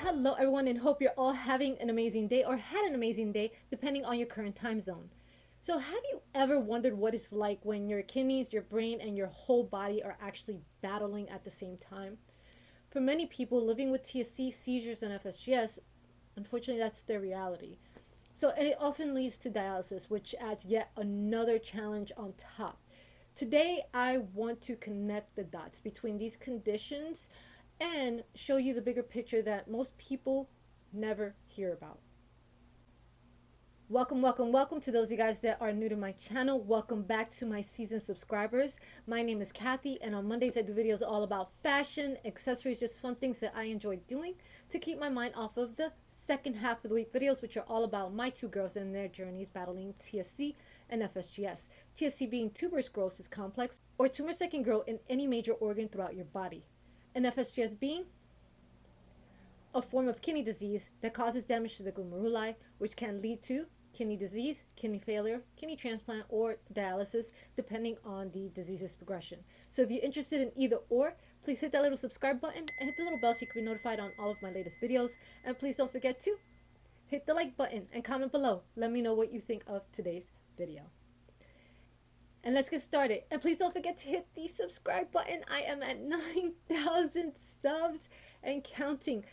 Hello everyone, and hope you're all having an amazing day or had an amazing day depending on your current time zone. So have you ever wondered what it's like when your kidneys, your brain, and your whole body are actually battling at the same time? For many people living with TSC, seizures, and FSGS, unfortunately that's their reality. So and it often leads to dialysis, which adds yet another challenge on top. Today I want to connect the dots between these conditions and show you the bigger picture that most people never hear about. Welcome to those of you guys that are new to my channel. Welcome back to my seasoned subscribers. My name is Kathy, and on Mondays I do videos all about fashion, accessories, just fun things that I enjoy doing to keep my mind off of the second half of the week videos, which are all about my two girls and their journeys battling TSC and FSGS. TSC being Tuberous Sclerosis Complex, or tumors that can grow in any major organ throughout your body. And FSGS being a form of kidney disease that causes damage to the glomeruli, which can lead to kidney disease, kidney failure, kidney transplant, or dialysis, depending on the disease's progression. So if you're interested in either or, please hit that little subscribe button and hit the little bell so you can be notified on all of my latest videos. And please don't forget to hit the like button and comment below. Let me know what you think of today's video. And let's get started. And please don't forget to hit the subscribe button. I am at 9,000 subs and counting.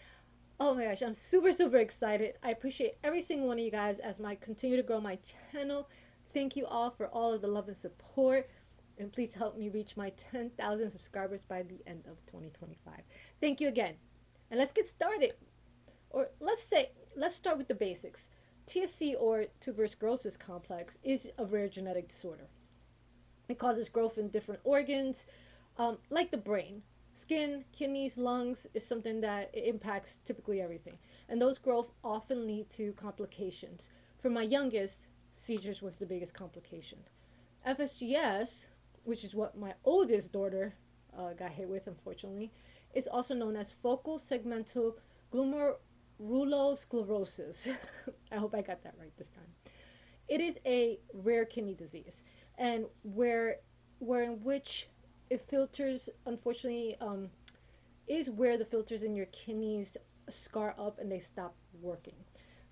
Oh my gosh, I'm super excited. I appreciate every single one of you guys as I continue to grow my channel. Thank you all for all of the love and support. And please help me reach my 10,000 subscribers by the end of 2025. Thank you again. And let's get started. Or let's start with the basics. TSC, or Tuberous Sclerosis Complex, is a rare genetic disorder. It causes growth in different organs, like the brain. Skin, kidneys, lungs is something that it impacts typically everything. And those growth often lead to complications. For my youngest, seizures was the biggest complication. FSGS, which is what my oldest daughter got hit with, unfortunately, is also known as focal segmental glomerulosclerosis. I hope I got that right this time. It is a rare kidney disease, and where in which it filters, unfortunately, is where the filters in your kidneys scar up and they stop working.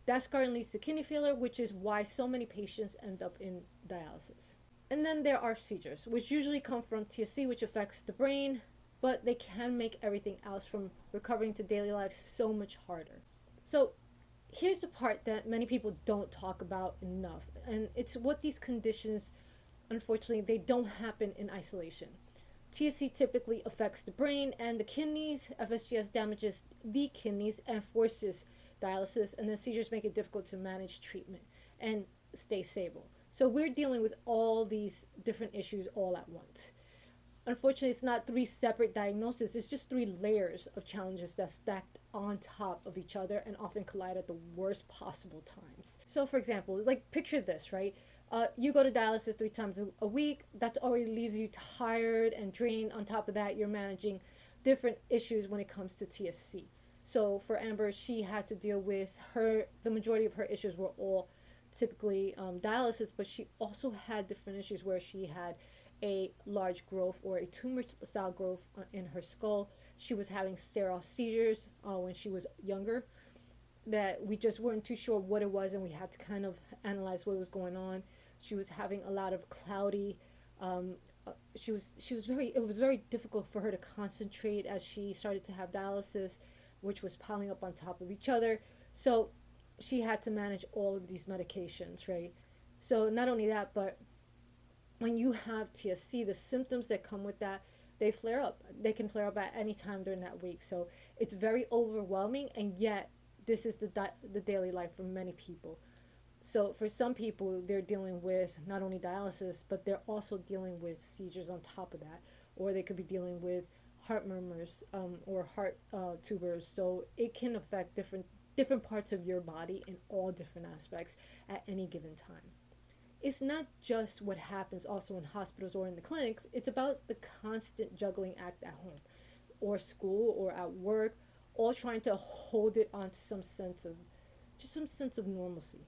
That scarring leads to kidney failure, which is why so many patients end up in dialysis. And then there are seizures, which usually come from TSC, which affects the brain, but they can make everything else from recovering to daily life so much harder. So here's the part that many people don't talk about enough, and it's what these conditions, unfortunately, they don't happen in isolation. TSC typically affects the brain and the kidneys. FSGS damages the kidneys and forces dialysis, and then seizures make it difficult to manage treatment and stay stable. So we're dealing with all these different issues all at once. Unfortunately, it's not three separate diagnoses. It's just three layers of challenges that stacked on top of each other and often collide at the worst possible times. So for example, like picture this, right? You go to dialysis 3 times a week. That already leaves you tired and drained. On top of that, you're managing different issues when it comes to TSC. So for Amber, she had to deal with the majority of her issues were all typically dialysis, but she also had different issues where she had a large growth or a tumor style growth in her skull. She was having sterile seizures when she was younger that we just weren't too sure what it was, and we had to kind of analyze what was going on. She was having a lot of cloudy, it was very difficult for her to concentrate as she started to have dialysis, which was piling up on top of each other. So she had to manage all of these medications, right? So not only that, but when you have TSC, the symptoms that come with that, they flare up. They can flare up at any time during that week. So it's very overwhelming, and yet this is the daily life for many people. So for some people, they're dealing with not only dialysis, but they're also dealing with seizures on top of that, or they could be dealing with heart murmurs or heart tubers. So it can affect different parts of your body in all different aspects at any given time. It's not just what happens also in hospitals or in the clinics. It's about the constant juggling act at home or school or at work, all trying to hold it onto some sense of normalcy.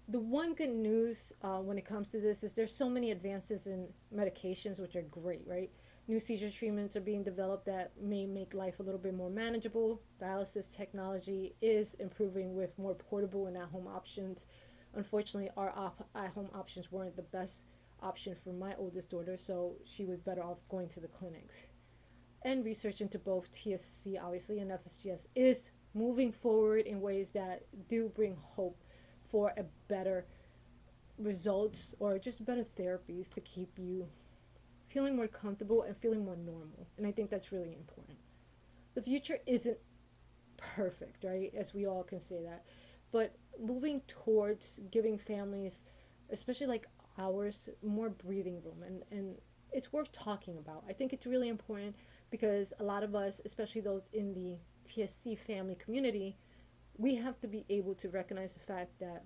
The one good news when it comes to this is there's so many advances in medications, which are great, right? New seizure treatments are being developed that may make life a little bit more manageable. Dialysis technology is improving with more portable and at-home options. Unfortunately, our at-home options weren't the best option for my oldest daughter, so she was better off going to the clinics. And research into both TSC, obviously, and FSGS is moving forward in ways that do bring hope for a better results or just better therapies to keep you feeling more comfortable and feeling more normal. And I think that's really important. The future isn't perfect, right? As we all can say that. But moving towards giving families, especially like ours, more breathing room. And it's worth talking about. I think it's really important because a lot of us, especially those in the TSC family community, we have to be able to recognize the fact that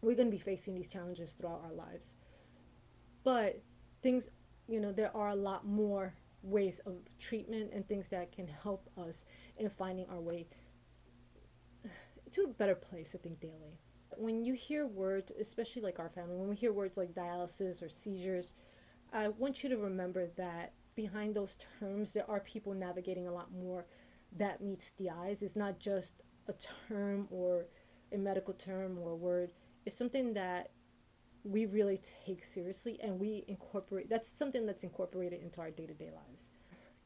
we're going to be facing these challenges throughout our lives. But things, there are a lot more ways of treatment and things that can help us in finding our way to a better place, I think, daily. When you hear words, especially like our family, when we hear words like dialysis or seizures, I want you to remember that behind those terms, there are people navigating a lot more that meets the eyes. It's not just a term or a medical term or a word. It's something that we really take seriously and we incorporate. That's something that's incorporated into our day-to-day lives.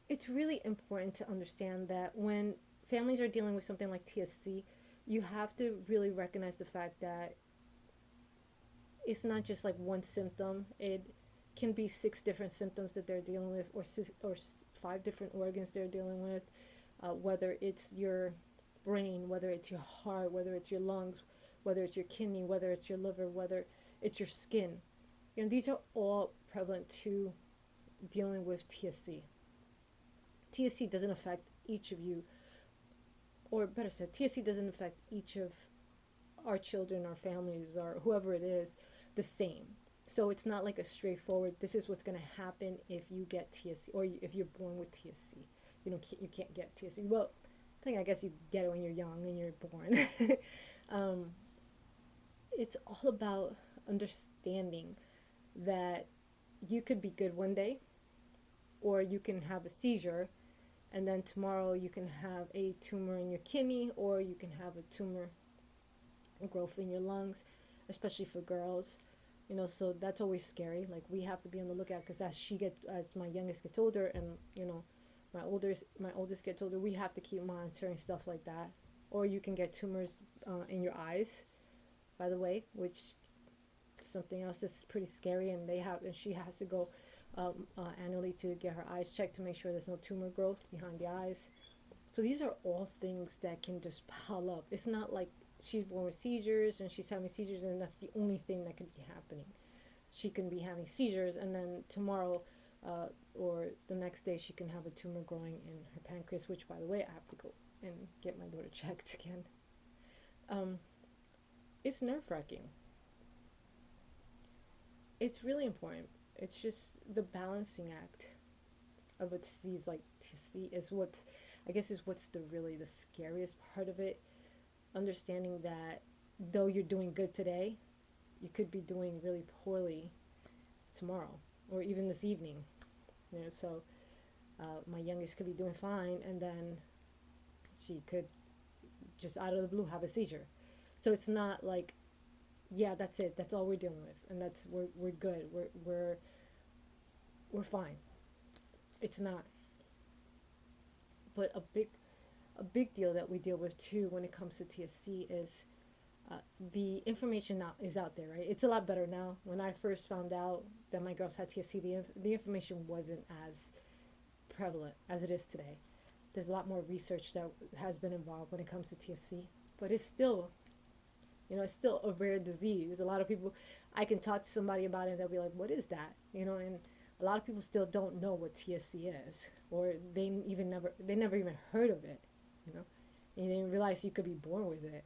It's really important to understand that when families are dealing with something like TSC, you have to really recognize the fact that it's not just like one symptom. It can be 6 different symptoms that they're dealing with, or 5 different organs they're dealing with, whether it's your brain, whether it's your heart, whether it's your lungs, whether it's your kidney, whether it's your liver, whether it's your skin. These are all prevalent to dealing with TSC. TSC doesn't affect each of you, or better said, TSC doesn't affect each of our children, our families, or whoever it is the same. So it's not like a straightforward, this is what's going to happen if you get TSC, or if you're born with TSC. You can't get TSC. Well, I guess you get it when you're young and you're born. It's all about understanding that you could be good one day, or you can have a seizure, and then tomorrow you can have a tumor in your kidney, or you can have a tumor growth in your lungs, especially for girls. So that's always scary. Like, we have to be on the lookout, because as my youngest gets older, and my oldest gets older, we have to keep monitoring stuff like that. Or you can get tumors in your eyes, by the way, which is something else that's pretty scary. And she has to go annually to get her eyes checked to make sure there's no tumor growth behind the eyes. So these are all things that can just pile up. It's not like she's born with seizures and she's having seizures and that's the only thing that could be happening. She can be having seizures, and then tomorrow or the next day she can have a tumor growing in her pancreas, which, by the way, I have to go and get my daughter checked again. It's nerve-wracking. It's really important. It's just the balancing act of a disease like TSC is what's the scariest part of it. Understanding that though you're doing good today, you could be doing really poorly tomorrow or even this evening. So my youngest could be doing fine, and then she could just out of the blue have a seizure. So it's not like, yeah, that's it, that's all we're dealing with, and that's we're good, we're fine. It's not. But a big deal that we deal with too when it comes to TSC is the information now is out there, right? It's a lot better now. When I first found out that my girls had TSC, the information wasn't as prevalent as it is today. There's a lot more research that has been involved when it comes to TSC, but it's still a rare disease. A lot of people, I can talk to somebody about it and they'll be like, what is that? And a lot of people still don't know what TSC is, or they never even heard of it, and they didn't realize you could be born with it.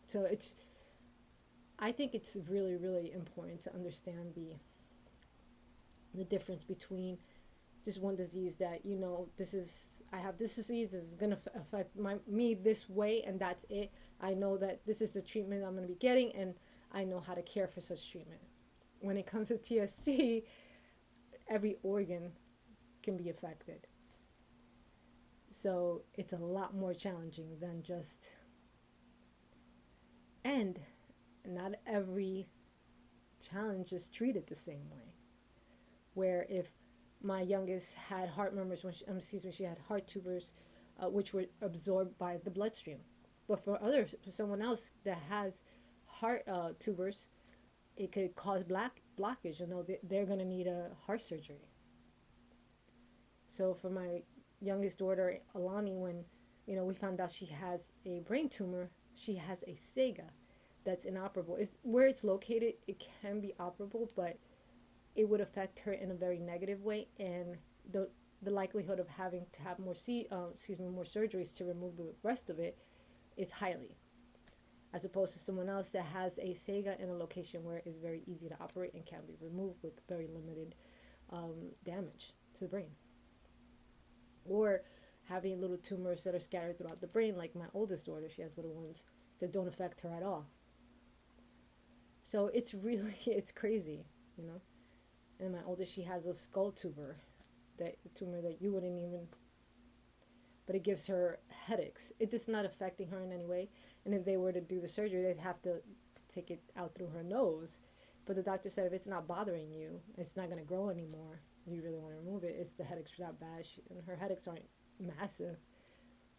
So I think it's really, really important to understand the difference between just one disease that, I have this disease, this is going to affect me this way, and that's it. I know that this is the treatment I'm going to be getting, and I know how to care for such treatment. When it comes to TSC, every organ can be affected. So it's a lot more challenging than just, and not every challenge is treated the same way. Where if my youngest had heart murmurs when she had heart tubers, which were absorbed by the bloodstream. But for someone else that has heart tubers, it could cause blockage. They're going to need a heart surgery. So for my youngest daughter, Alani, when we found out she has a brain tumor, she has a SEGA that's inoperable. Where it's located, it can be operable, but it would affect her in a very negative way, and the likelihood of having to have more surgeries to remove the rest of it is highly, as opposed to someone else that has a SEGA in a location where it's very easy to operate and can be removed with very limited damage to the brain. Or having little tumors that are scattered throughout the brain, like my oldest daughter, she has little ones that don't affect her at all. So it's crazy, And my oldest, she has a skull tumor, tumor that you wouldn't even, but it gives her headaches. It is not affecting her in any way. And if they were to do the surgery, they'd have to take it out through her nose. But the doctor said if it's not bothering you, it's not going to grow anymore. You really want to remove it. It's the headaches are not bad. And her headaches aren't massive,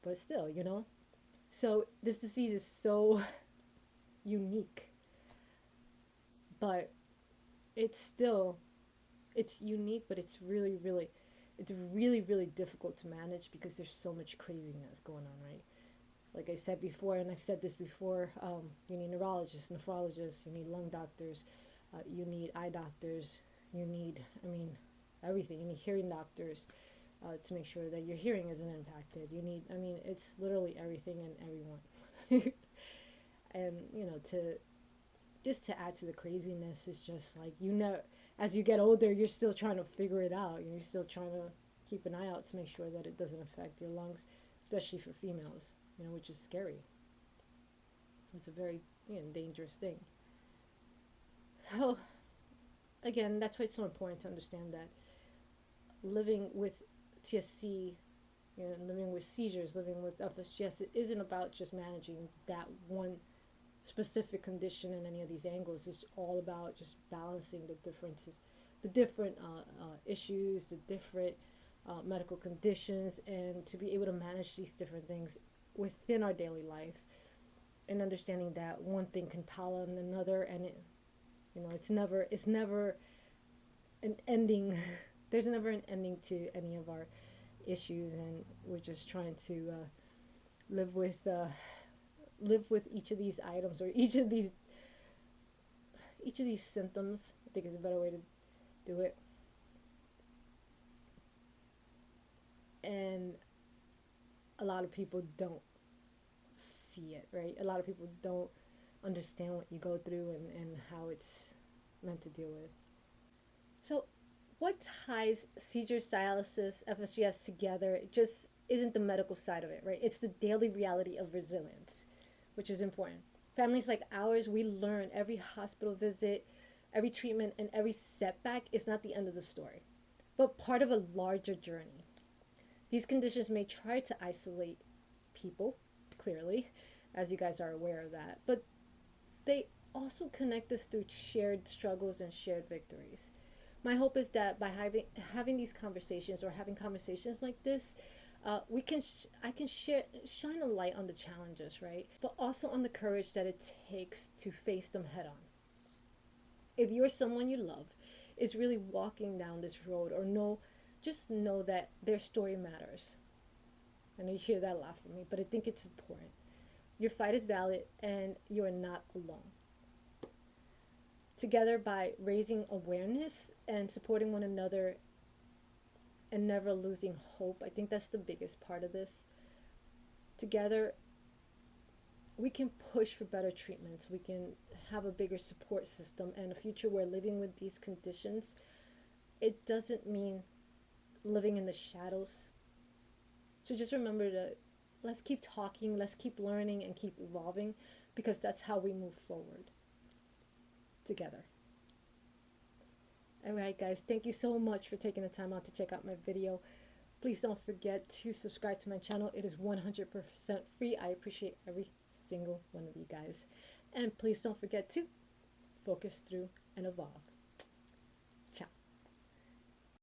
but still, So this disease is so unique, but it's unique, but it's really, really difficult to manage because there's so much craziness going on, right? Like I said before, and I've said this before, you need neurologists, nephrologists, you need lung doctors, you need eye doctors, you need, everything. You need hearing doctors to make sure that your hearing isn't impacted. You need, it's literally everything and everyone. And, to add to the craziness, is just like, as you get older, you're still trying to figure it out. You're still trying to keep an eye out to make sure that it doesn't affect your lungs, especially for females, which is scary. It's a very, dangerous thing. So, again, that's why it's so important to understand that living with TSC, living with seizures, living with FSGS, it isn't about just managing that one specific condition in any of these angles. It's all about just balancing the differences, the different issues, the different medical conditions, and to be able to manage these different things within our daily life, and understanding that one thing can pile on another, and it's never an ending. There's never an ending to any of our issues, and we're just trying to live with each of these items, or each of these symptoms. I think is a better way to do it. And a lot of people don't see it, right? A lot of people don't understand what you go through and how it's meant to deal with. So what ties seizures, dialysis, FSGS together? It just isn't the medical side of it, right? It's the daily reality of resilience, which is important. Families like ours, we learn every hospital visit, every treatment, and every setback is not the end of the story, but part of a larger journey. These conditions may try to isolate people, clearly, as you guys are aware of that, but they also connect us through shared struggles and shared victories. My hope is that by having these conversations, or having conversations like this, I can shine a light on the challenges, right? But also on the courage that it takes to face them head on. If you're someone you love is really walking down this road, just know that their story matters. I know you hear that a lot from me, but I think it's important. Your fight is valid, and you are not alone. Together, by raising awareness and supporting one another and never losing hope, I think that's the biggest part of this. Together, we can push for better treatments. We can have a bigger support system and a future where living with these conditions, it doesn't mean living in the shadows. So just remember to, let's keep talking, let's keep learning and keep evolving, because that's how we move forward together. All right, guys, thank you so much for taking the time out to check out my video. Please don't forget to subscribe to my channel. It is 100% free. I appreciate every single one of you guys. And please don't forget to focus through and evolve.